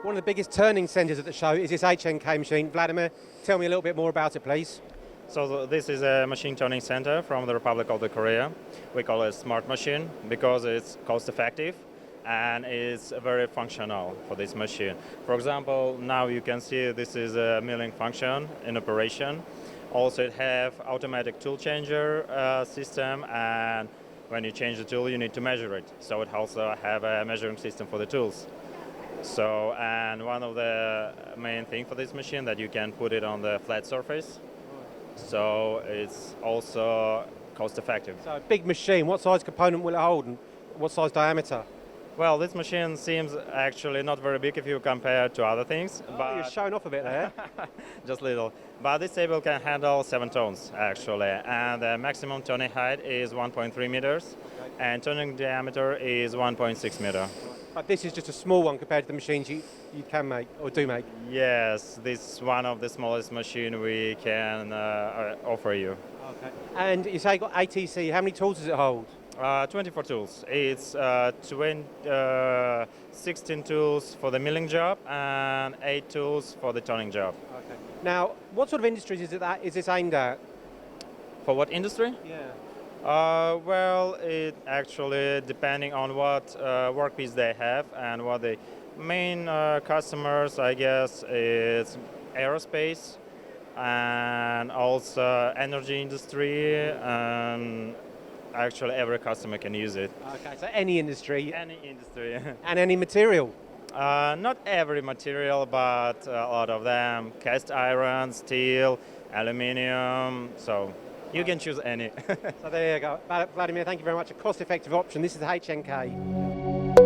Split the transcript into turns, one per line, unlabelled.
One of the biggest turning centres at the show is this HNK machine. Vladimir, tell me a little bit more about it, please.
So this is a machine turning center from the Republic of the Korea. We call it a smart machine because it's cost effective and it's very functional for this machine. For example, now you can see this is a milling function in operation. Also it have automatic tool changer system, and when you change the tool you need to measure it. So it also have a measuring system for the tools. So, and one of the main thing for this machine that you can put it on the flat surface. So it's also cost effective.
So a big machine, what size component will it hold and what size diameter?
Well, this machine seems actually not very big if you compare to other things.
But you're showing off a bit there.
Just little. But this table can handle 7 tons actually, and the maximum turning height is 1.3 meters, and turning diameter is 1.6 meter.
But this is just a small one compared to the machines you can make or do make.
Yes, this is one of the smallest machine we can offer you.
Okay. And you say you got ATC, how many tools does it hold?
24 tools. It's 16 tools for the milling job and 8 tools for the turning job.
Okay. Now, what sort of industries is this aimed at?
For what industry?
Yeah.
Well, it actually depending on what workpiece they have and what the main customers, I guess, is aerospace and also energy industry, and actually every customer can use it.
Okay, so any industry.
Any industry.
And any material.
Not every material, but a lot of them. Cast iron, steel, aluminium, so you can choose any.
So there you go. Vladimir, thank you very much. A cost-effective option. This is the HNK.